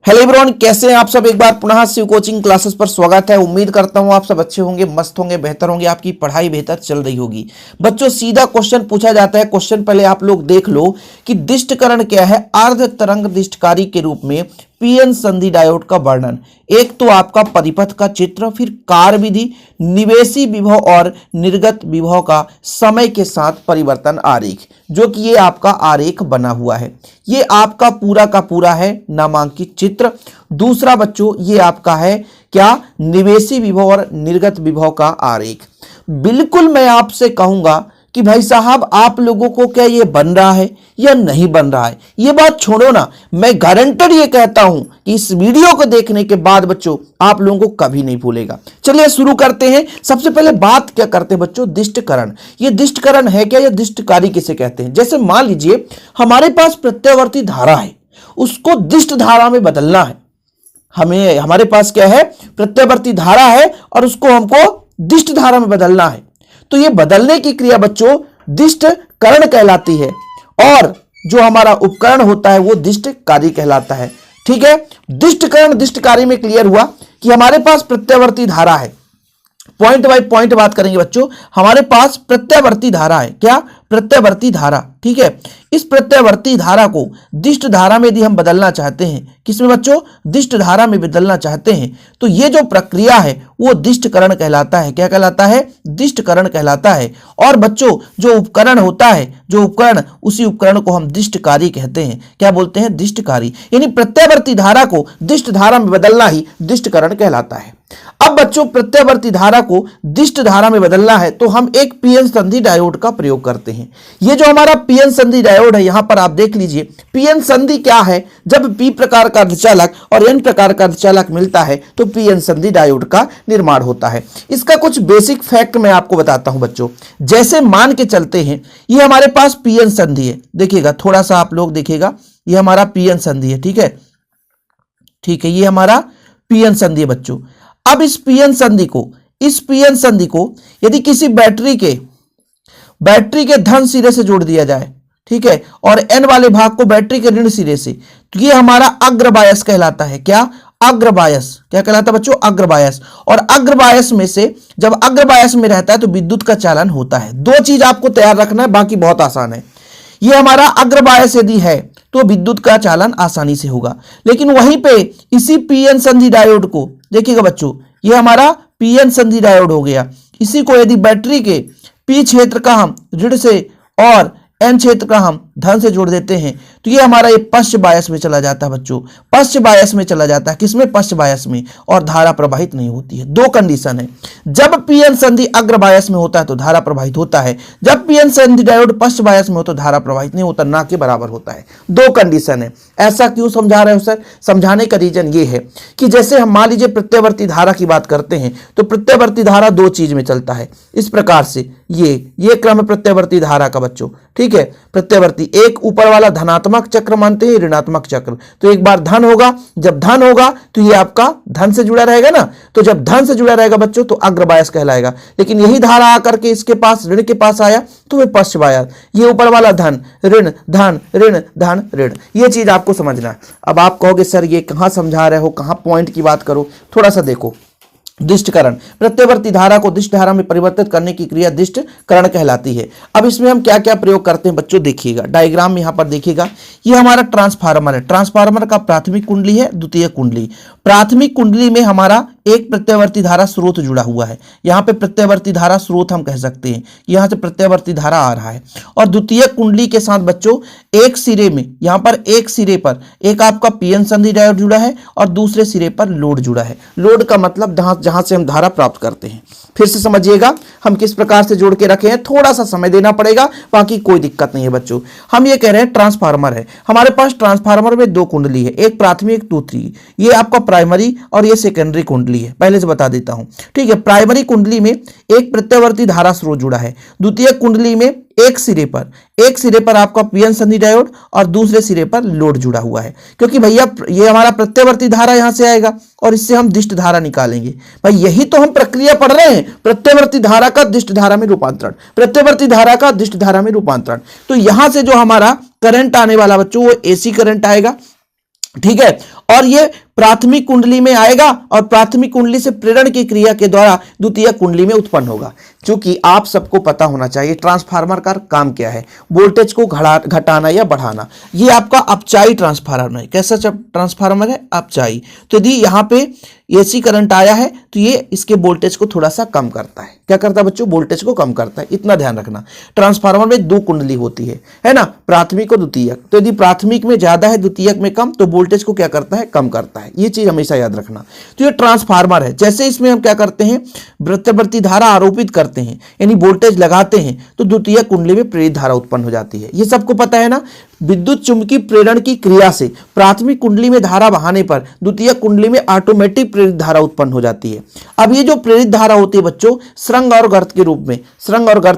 Hello everyone, कैसे हैं आप सब। एक बार पुनः शिव कोचिंग क्लासेस पर स्वागत है। उम्मीद करता हूं आप सब अच्छे होंगे, मस्त होंगे, बेहतर होंगे, आपकी पढ़ाई बेहतर चल रही होगी। बच्चों, सीधा क्वेश्चन पूछा जाता है। क्वेश्चन पहले आप लोग देख लो कि दिष्टकरण क्या है। अर्ध तरंग दिष्टकारी के रूप में पीएन संधि डायोड का वर्णन। एक तो आपका परिपथ का चित्र, फिर कार्य विधि, निवेशी विभव और निर्गत विभव का समय के साथ परिवर्तन आरेख, जो कि ये आपका आरेख बना हुआ है। ये आपका पूरा का पूरा है नामांकित चित्र। दूसरा बच्चों, ये आपका है क्या, निवेशी विभव और निर्गत विभव का आरेख। बिल्कुल मैं आपसे कहूंगा कि भाई साहब, आप लोगों को क्या ये बन रहा है या नहीं बन रहा है, ये बात छोड़ो ना। मैं गारंटेड ये कहता हूं कि इस वीडियो को देखने के बाद बच्चों आप लोगों को कभी नहीं भूलेगा। चलिए शुरू करते हैं। सबसे पहले बात क्या करते हैं बच्चों, दिष्टकरण। ये दिष्टकरण है क्या, या दिष्टकारी किसे कहते हैं। जैसे मान लीजिए हमारे पास प्रत्यावर्ती धारा है, उसको दिष्ट धारा में बदलना है। हमारे पास क्या है, प्रत्यावर्ती धारा है और उसको हमको दिष्ट धारा में बदलना है। तो ये बदलने की क्रिया बच्चों दिष्टकरण कहलाती है, और जो हमारा उपकरण होता है वो दिष्टकारी कहलाता है। ठीक है, दिष्टकरण दिष्टकारी में क्लियर हुआ कि हमारे पास प्रत्यावर्ती धारा है। पॉइंट बाय पॉइंट बात करेंगे बच्चों। हमारे पास प्रत्यावर्ती धारा है, क्या, प्रत्यावर्ती धारा। ठीक है, इस प्रत्यावर्ती धारा को दिष्ट धारा में यदि हम बदलना चाहते हैं, किसमें बच्चों, दिष्ट धारा में बदलना चाहते हैं, तो ये जो प्रक्रिया है वो दिष्टकरण कहलाता है। क्या कहलाता है, दिष्टकरण कहलाता है। और बच्चों जो उपकरण होता है, जो उपकरण, उसी उपकरण को हम दिष्टकारी कहते हैं। क्या बोलते हैं, दिष्टकारी। यानी प्रत्यावर्ती धारा को दिष्ट धारा में बदलना ही दिष्टकरण कहलाता है। अब बच्चों प्रत्यावर्ती धारा को दिष्ट धारा में बदलना है तो हम एक पीएन संधि डायोड का प्रयोग करते हैं। ये जो हमारा पीएन संधि डायोड है, यहां पर आप देख लीजिए पीएन संधि क्या है। जब पी प्रकार का अर्धचालक और एन प्रकार का अर्धचालक मिलता है तो पीएन संधि डायोड का निर्माण होता है। इसका कुछ बेसिक फैक्ट मैं आपको बताता हूं बच्चों। जैसे मान के चलते हैं ये हमारे पास पीएन संधि है। देखिएगा, थोड़ा सा आप लोग देखिएगा, ये हमारा पीएन संधि है। ठीक है, ठीक है, ये हमारा पीएन संधि है बच्चों। अब इस पीएन संधि को यदि किसी बैटरी के धन सिरे से जोड़ दिया जाए, ठीक है, और एन वाले भाग को बैटरी के ऋण सिरे से, तो ये हमारा अग्रबायस कहलाता है। क्या, अग्रबायस। क्या कहलाता है बच्चों, अग्रबायस। और अग्रबायस में से जब अग्रबायस में रहता है तो विद्युत का चालन होता है। दो चीज आपको तैयार रखना है, बाकी बहुत आसान है। ये हमारा अग्रबायस यदि है तो विद्युत का चालन आसानी से होगा। लेकिन वहीं पे इसी पीएन संधि डायोड को देखिएगा बच्चों, ये हमारा पीएन संधि डायोड हो गया। इसी को यदि बैटरी के पी क्षेत्र का हम ऋण से और एन क्षेत्र का हम धन से जोड़ देते हैं तो ये हमारा ये पश्च बायस में चला जाता है बच्चों। पश्च बायस में चला जाता है, किसमें, पश्च बायस में, और धारा प्रवाहित नहीं होती है। दो कंडीशन है। जब पीएन संधि अग्र बायस में होता है तो धारा प्रवाहित होता है, जब पीएन संधि डायोड पश्च बायस में हो तो धारा प्रवाहित नहीं होता, ना के बराबर होता है। दो कंडीशन है। ऐसा क्यों समझा रहे हो सर? समझाने का रीजन ये है कि जैसे हम मान लीजिए प्रत्यावर्ती धारा की बात करते हैं तो प्रत्यावर्ती धारा दो चीज में चलता है इस प्रकार से। ये क्रम है प्रत्यावर्ती धारा का बच्चों। ठीक है, प्रत्यावर्ती एक ऊपर वाला धनात्मक चक्र मानते हैं, ऋणात्मक चक्र। तो एक बार धन होगा, जब धन होगा तो ये आपका धन से जुड़ा रहेगा ना, तो जब धन से जुड़ा रहेगा बच्चों तो अग्रबायस कहलाएगा। लेकिन यही धारा आकर के इसके पास ऋण के पास आया तो वे पश्च बायस। ये ऊपर वाला धन ऋण धन ऋण धन ऋण, ये चीज आपको समझना है। अब आप कहोगे सर ये कहां समझा रहे हो, कहां पॉइंट की बात करो, थोड़ा सा देखो। दिष्टकरण, प्रत्यावर्ती धारा को दिष्ट धारा में परिवर्तित करने की क्रिया दिष्टकरण कहलाती है। अब इसमें हम क्या क्या प्रयोग करते हैं बच्चों, देखिएगा डायग्राम में यहां पर देखिएगा। ये हमारा ट्रांसफार्मर है। ट्रांसफार्मर का प्राथमिक कुंडली है, द्वितीयक कुंडली। प्राथमिक कुंडली में हमारा एक प्रत्यावर्ती धारा स्रोत जुड़ा हुआ है। यहाँ पे प्रत्यावर्ती धारा स्रोत हम कह सकते हैं, यहाँ से प्रत्यावर्ती धारा आ रहा है। और द्वितीयक कुंडली के साथ बच्चों एक सिरे में, यहाँ पर एक सिरे पर एक आपका पीएन संधि डायोड जुड़ा है और दूसरे सिरे पर लोड जुड़ा है। लोड का मतलब जहां से हम धारा प्राप्त करते हैं। फिर से समझिएगा हम किस प्रकार से जोड़ के रखे हैं, थोड़ा सा समय देना पड़ेगा, बाकी कोई दिक्कत नहीं है बच्चों। हम ये कह रहे हैं ट्रांसफार्मर है हमारे पास। ट्रांसफार्मर में दो कुंडली है, एक प्राथमिक एक दूसरी। ये आपका प्राइमरी और ये सेकेंडरी कुंडली है, पहले से बता देता हूं। ठीक है, प्राइमरी कुंडली में एक प्रत्यावर्ती धारा स्रोत जुड़ा है। द्वितीय कुंडली में एक सिरे पर आपका पीएन संधि डायोड और दूसरे सिरे पर लोड जुड़ा हुआ है। क्योंकि भैया ये हमारा प्रत्यावर्ती धारा यहां से आएगा और इससे हम दिष्ट धारा निकालेंगे। भाई यही तो हम प्रक्रिया पढ़ रहे हैं, प्रत्यावर्ती धारा का दिष्ट धारा में रूपांतरण, प्रत्यावर्ती धारा का दिष्ट धारा में रूपांतरण। तो यहां से जो हमारा करंट आने वाला बच्चों वो एसी करंट आएगा। ठीक है। और ये प्राथमिक कुंडली में आएगा और प्राथमिक कुंडली से प्रेरण की क्रिया के द्वारा द्वितीय कुंडली में उत्पन्न होगा। क्योंकि आप सबको पता होना चाहिए ट्रांसफार्मर का काम क्या है, वोल्टेज को घटाना या बढ़ाना। ये आपका अपचाई ट्रांसफार्मर है। कैसा ट्रांसफार्मर है? अपचाई। तो यदि यहाँ पे एसी करंट आया है तो ये इसके वोल्टेज को थोड़ा सा कम करता है। क्या करता है बच्चों? वोल्टेज को कम करता है। इतना ध्यान रखना। ट्रांसफार्मर में दो कुंडली होती है ना, प्राथमिक और द्वितीयक। तो यदि प्राथमिक में ज्यादा है, द्वितीयक में कम, तो वोल्टेज को क्या करता है? कम करता है। ये चीज हमेशा याद रखना। तो ये ट्रांसफार्मर है। जैसे इसमें हम क्या करते हैं? प्रत्यावर्ती धारा आरोपित करते हैं, यानी वोल्टेज लगाते हैं, तो द्वितीय कुंडली में प्रेरित धारा उत्पन्न हो जाती है। ये सबको पता है ना। विद्युत चुंबकीय प्रेरण की क्रिया से प्राथमिक कुंडली में धारा बहाने पर द्वितीय कुंडली में ऑटोमेटिक प्रेरित धारा उत्पन्न हो जाती है। अब ये जो प्रेरित धारा होती है बच्चों, सुरंग और गर्त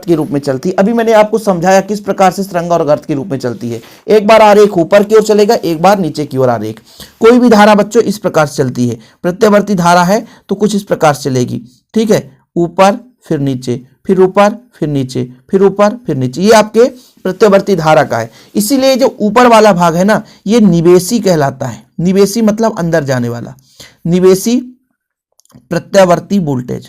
के रूप में चलती है। अभी मैंने आपको समझाया किस प्रकार से सुरंग और गर्त के रूप में चलती है। एक बार आरेख ऊपर की ओर चलेगा, एक बार नीचे की ओर आरेख। कोई भी धारा बच्चों इस प्रकार से चलती है। प्रत्यावर्ती धारा है तो कुछ इस प्रकार से चलेगी, ठीक है। ऊपर फिर नीचे, फिर ऊपर फिर नीचे, फिर ऊपर फिर नीचे। ये आपके प्रत्यावर्ती धारा का है। इसीलिए जो ऊपर वाला भाग है ना, ये निवेशी कहलाता है। निवेशी मतलब अंदर जाने वाला, निवेशी प्रत्यावर्ती वोल्टेज,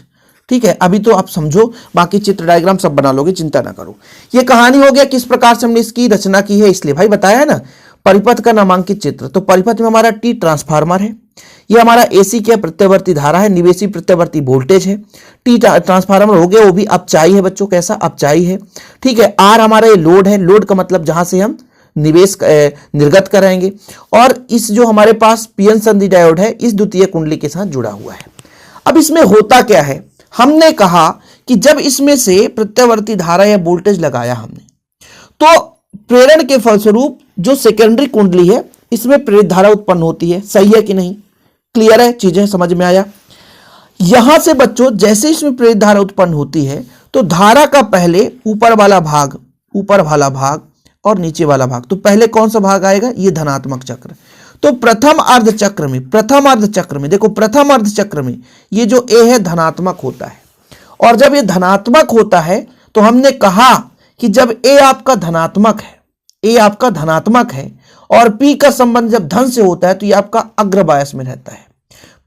ठीक है। अभी तो आप समझो, बाकी चित्र डायग्राम सब बना लोगे, चिंता ना करो। ये कहानी हो गया किस प्रकार से हमने इसकी रचना की है, इसलिए भाई बताया है ना। परिपथ का नामांकित चित्र, तो परिपथ में हमारा टी ट्रांसफार्मर है, ये हमारा एसी क्या प्रत्यावर्ती धारा है, निवेशी प्रत्यावर्ती वोल्टेज है। टी ट्रांसफार्मर हो गया, वो भी अपचाई है बच्चों। कैसा? अपचाई है, ठीक है। आर हमारा ये लोड है, लोड का मतलब जहां से हम निवेश निर्गत कराएंगे। और इस जो हमारे पास पीएन संधि डायोड है, इस द्वितीय कुंडली के साथ जुड़ा हुआ है। अब इसमें होता क्या है? हमने कहा कि जब इसमें से प्रत्यावर्ती धारा या वोल्टेज लगाया हमने, तो प्रेरण के फलस्वरूप जो सेकेंडरी कुंडली है, इसमें प्रेरित धारा उत्पन्न होती है। सही है कि नहीं? क्लियर है? चीजें समझ में आया? यहां से बच्चों जैसे इसमें प्रेरित धारा उत्पन्न होती है, तो धारा का पहले ऊपर वाला भाग और नीचे वाला भाग, तो पहले कौन सा भाग आएगा? ये धनात्मक चक्र। तो प्रथम अर्ध चक्र में देखो, प्रथम अर्ध चक्र में ये जो ए है धनात्मक होता है। और जब ये धनात्मक होता है तो हमने कहा कि जब ए आपका धनात्मक है और पी का संबंध जब धन से होता है, तो ये आपका अग्रबायस में रहता है।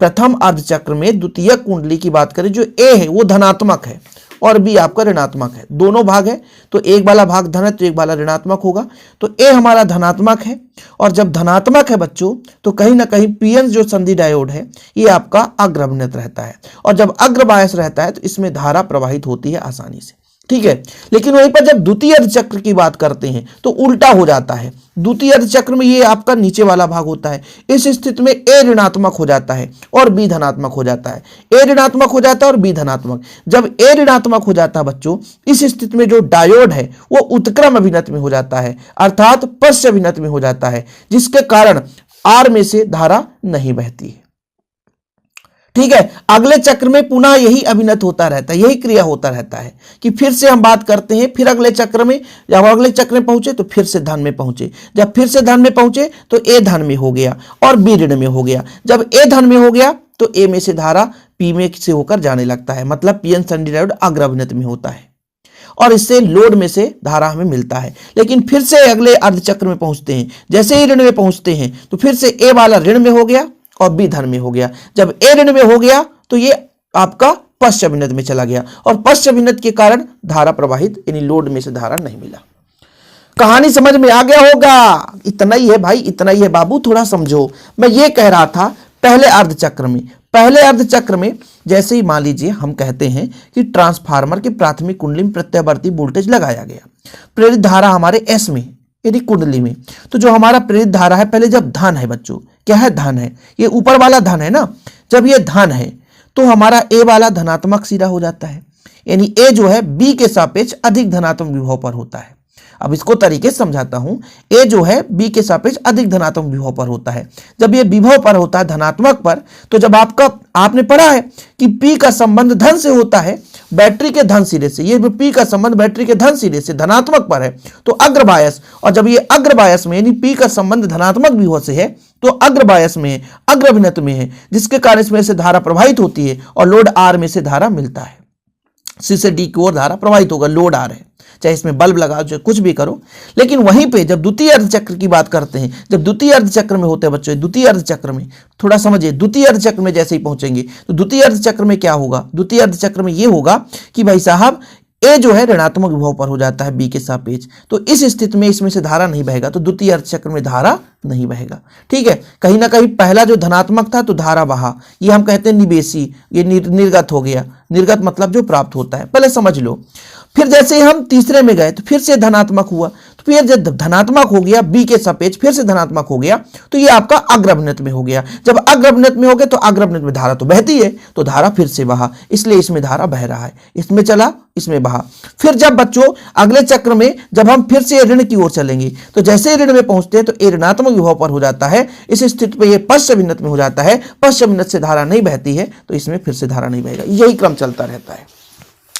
प्रथम अर्धचक्र में द्वितीय कुंडली की बात करें, जो ए है वो धनात्मक है और बी आपका ऋणात्मक है। दोनों भाग है, तो एक वाला भाग धन है तो एक वाला ऋणात्मक होगा। तो ए हमारा धनात्मक है, और जब धनात्मक है बच्चों, तो कहीं ना कहीं पीएन जो संधि डायोड है, ये आपका अग्रभ्रमित रहता है। और जब अग्रबायस रहता है तो इसमें धारा प्रवाहित होती है आसानी से, ठीक है। लेकिन वहीं पर जब द्वितीय अर्धचक्र की बात करते हैं तो उल्टा हो जाता है। द्वितीय अर्धचक्र में ये आपका नीचे वाला भाग होता है। इस स्थिति में ए ऋणात्मक हो जाता है और बी धनात्मक हो जाता है। ए ऋणात्मक हो जाता है और बी धनात्मक। जब ए ऋणात्मक हो जाता है बच्चों, इस स्थिति में जो डायोड है वो उत्क्रम अभिनत में हो जाता है, अर्थात पश्च अभिनत में हो जाता है, जिसके कारण आर में से धारा नहीं बहती है, ठीक है। अगले चक्र में पुनः यही अभिनत होता रहता है, यही क्रिया होता रहता है कि फिर से हम बात करते हैं। फिर अगले चक्र में, जब अगले चक्र में पहुंचे तो फिर से धन में पहुंचे। जब फिर से धन में पहुंचे तो ए धन में हो गया और बी ऋण में हो गया। जब ए धन में हो गया तो ए में से धारा पी में से होकर जाने लगता है, मतलब पीएन संधि डायोड अग्रअभिनत में होता है और इससे लोड में से धारा हमें मिलता है। लेकिन फिर से अगले अर्धचक्र में पहुंचते हैं, जैसे ही ऋण में पहुंचते हैं तो फिर से ए वाला ऋण में हो गया और बी धन में हो गया। जब ए ऋण में हो गया तो ये आपका पश्च अभिनत में चला गया और पश्च अभिनत के कारण धारा प्रवाहित, यानी लोड में से धारा नहीं मिला। कहानी समझ में आ गया होगा? इतना ही है भाई, इतना ही है बाबू, थोड़ा समझो। मैं ये कह रहा था पहले अर्धचक्र में जैसे ही मान लीजिए हम कहते हैं कि ट्रांसफार्मर की प्राथमिक कुंडली में प्रत्यावर्ती वोल्टेज लगाया गया, प्रेरित धारा हमारे एस में यानी कुंडली में, तो जो हमारा प्रेरित धारा है, पहले जब धन है बच्चों, क्या है? धन है। ये ऊपर वाला धन है ना। जब ये धन है तो हमारा ए वाला धनात्मक सिरा हो जाता है, यानी ए जो है बी के सापेक्ष अधिक धनात्मक विभव पर होता है। अब इसको तरीके से समझाता हूं। ए जो है बी के सापेक्ष अधिक धनात्मक विभव पर होता है। जब ये विभव पर होता है, धनात्मक पर, तो जब आपने पढ़ा है कि पी का संबंध धन से होता है, बैटरी के धन सिरे से, ये पी का संबंध बैटरी के धन सिरे से धनात्मक पर है तो अग्रबायस, और जब ये अग्रबायस में यानी पी का संबंध धनात्मक विभव से है तो अग्रबायस में है, अग्रअभिनत में है, जिसके कारण इसमें से धारा प्रवाहित होती है और लोड आर में से धारा मिलता है। सी से डी की ओर धारा प्रवाहित होगा, लोड आर है। चाहे इसमें बल्ब लगाओ, चाहे कुछ भी करो। लेकिन वहीं पे जब द्वितीय अर्धचक्र की बात करते हैं, जब द्वितीय अर्धचक्र में होते हैं बच्चों, द्वितीय अर्धचक्र में थोड़ा समझिए, द्वितीय अर्धचक्र में जैसे ही पहुंचेंगे तो द्वितीय अर्धचक्र में क्या होगा, द्वितीय अर्धचक्र में ये होगा कि भाई साहब ए जो है ऋणात्मक विभव पर हो जाता है बी के सापेक्ष, तो इस स्थिति में इसमें से धारा नहीं बहेगा, तो द्वितीय अर्धचक्र में धारा नहीं बहेगा। ठीक है, कहीं ना कहीं पहला जो धनात्मक था तो धारा बहा, ये हम कहते हैं निवेशी, ये निर्गत हो गया। निर्गत मतलब जो प्राप्त होता है, पहले समझ लो। फिर जैसे हम तीसरे में गए तो फिर से धनात्मक हुआ, तो फिर जब धनात्मक हो गया बी के सापेक्ष, फिर से धनात्मक हो गया, तो ये आपका अग्रभनित में हो गया। जब अग्रभनित में हो गया तो अग्रभनित में धारा तो बहती है, तो धारा फिर से बहा, इसलिए इसमें धारा बह रहा है, इसमें चला, इसमें बहा। फिर जब बच्चों अगले चक्र में जब हम फिर से ऋण की ओर चलेंगे, तो जैसे ऋण में पहुंचते हैं तो ए ऋणात्मक विभव पर हो जाता है, इस स्थिति पे ये पश्चभिन्नत में हो जाता है, पश्चभिन्नत से धारा नहीं बहती है, तो इसमें फिर से धारा नहीं बहेगा। यही क्रम चलता रहता है।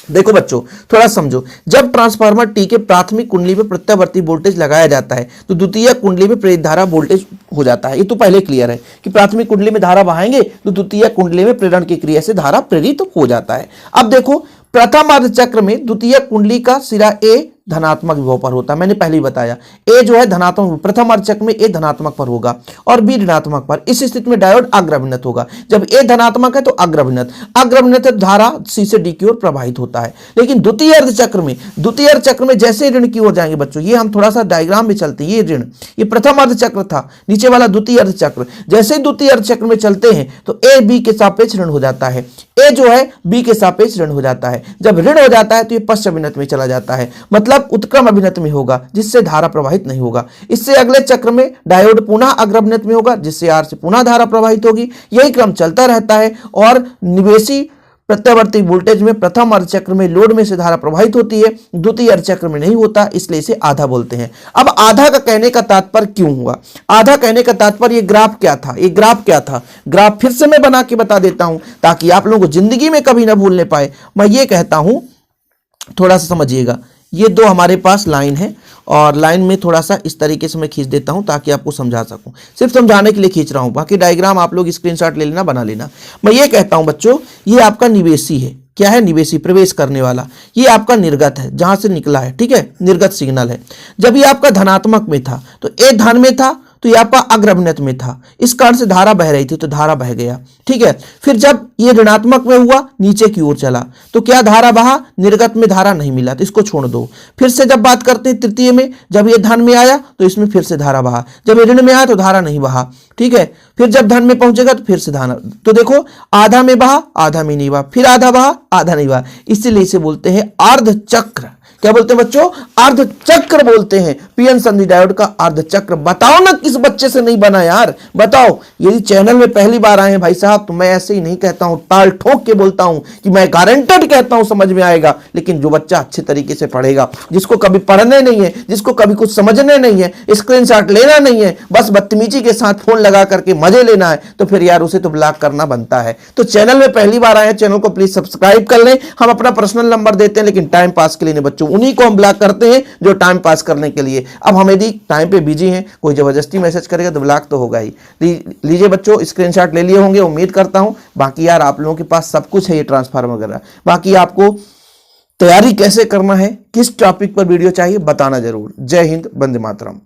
देखो बच्चों थोड़ा समझो, जब ट्रांसफार्मर टी के प्राथमिक कुंडली में प्रत्यावर्ती वोल्टेज लगाया जाता है तो द्वितीय कुंडली में प्रेरित धारा वोल्टेज हो जाता है। ये तो पहले क्लियर है कि प्राथमिक कुंडली में धारा बहाएंगे तो द्वितीय कुंडली में प्रेरण की क्रिया से धारा प्रेरित हो जाता है। अब देखो प्रथम अर्धचक्र में द्वितीय कुंडली का सिरा ए धनात्मक विभव पर होता है, मैंने पहले ही बताया। ए जो है धनात्मक, प्रथम अर्धचक्र में ए धनात्मक पर होगा और बी ऋणात्मक पर। इस स्थिति में डायोड अग्रभनित होगा। जब ए धनात्मक है तो अग्रभनित धारा सी से डी की ओर प्रवाहित होता है। लेकिन द्वितीय अर्धचक्र में जैसे ऋण की ओर जाएंगे बच्चों, ये हम थोड़ा सा डायग्राम में चलते हैं। ये ऋण, ये प्रथम अर्धचक्र था, नीचे वाला द्वितीय अर्धचक्र। जैसे द्वितीय अर्धचक्र में चलते हैं तो ए बी के सापेक्ष ऋण हो जाता है, ए जो है बी के सापेक्ष ऋण हो जाता है। जब ऋण हो जाता है तो ये पश्चभिन्नत में चला जाता है, मतलब उत्क्रम अभिन्नत में होगा, जिससे धारा प्रवाहित नहीं होगा। इससे अगले चक्र में डायोड पुनः अग्रभनित में होगा, जिससे आर से पुनः धारा प्रवाहित होगी। यही क्रम चलता रहता है और निवेशी प्रत्यावर्ती वोल्टेज में प्रथम अर्धचक्र में लोड में से धारा प्रवाहित होती है, द्वितीय अर्धचक्र में नहीं होता, इसलिए इसे आधा बोलते हैं। अब आधा का कहने का तात्पर्य क्यों हुआ? आधा कहने का तात्पर्य, ये ग्राफ क्या था, ये ग्राफ क्या था, ग्राफ फिर से मैं बना के बता देता हूं ताकि आप लोगों को जिंदगी में कभी ना भूलने पाए। मैं ये कहता हूं, थोड़ा सा समझिएगा, ये दो हमारे पास लाइन है और लाइन में थोड़ा सा इस तरीके से मैं खींच देता हूं ताकि आपको समझा सकूं, सिर्फ समझाने के लिए खींच रहा हूं, बाकी डायग्राम आप लोग स्क्रीनशॉट ले लेना, बना लेना। मैं ये कहता हूं बच्चों, ये आपका निवेशी है, क्या है, निवेशी, प्रवेश करने वाला। ये आपका निर्गत है, जहां से निकला है, ठीक है, निर्गत सिग्नल है। जब ये आपका धनात्मक में था तो ए धन में था, तो ये आपका अग्रभनित में था, इस कारण से धारा बह रही थी तो धारा बह गया। ठीक है, फिर जब ये ऋणात्मक में हुआ, नीचे की ओर चला, तो क्या धारा बहा, निर्गत में धारा नहीं मिला, तो इसको छोड़ दो। फिर से जब बात करते हैं तृतीय में, जब ये धन में आया तो इसमें फिर से धारा बहा, जब ये ऋण में आया तो धारा नहीं बहा। ठीक है, फिर जब धन में पहुंचेगा तो फिर से धारा, तो देखो आधा में बहा, आधा में नहीं बहा, फिर आधा बहा, आधा नहीं बहा, इसीलिए इसे बोलते हैं अर्धचक्र। क्या बोलते हैं बच्चों? अर्धचक्र बोलते हैं। पीएन संधि डायोड का अर्धचक्र। बताओ ना किस बच्चे से नहीं बना यार, बताओ। यदि चैनल में पहली बार आए हैं भाई साहब, तो मैं ऐसे ही नहीं कहता हूं, ताल ठोक के बोलता हूं कि मैं गारंटेड कहता हूं समझ में आएगा। लेकिन जो बच्चा अच्छे तरीके से पढ़ेगा, जिसको कभी पढ़ने नहीं है, जिसको कभी कुछ समझने नहीं है, स्क्रीनशॉट लेना नहीं है, बस बदतमीजी के साथ फोन लगा करके मजे लेना है, तो फिर यार उसे तो ब्लॉक करना बनता है। तो चैनल में पहली बार आए हैं, चैनल को प्लीज सब्सक्राइब कर लें। हम अपना पर्सनल नंबर देते हैं, लेकिन टाइम पास के लिए नहीं बच्चों, उन्हीं को हम ब्लॉक करते हैं जो टाइम पास करने के लिए। अब हम यदि टाइम पे बिजी हैं, कोई जबरदस्ती मैसेज करेगा तो ब्लॉक तो होगा ही। लीजिए बच्चों, स्क्रीनशॉट ले लिए होंगे उम्मीद करता हूं। बाकी यार आप लोगों के पास सब कुछ है, ये ट्रांसफार्मर वगैरह। बाकी आपको तैयारी कैसे करना है, किस टॉपिक पर वीडियो चाहिए बताना जरूर। जय हिंद, वंदे मातरम।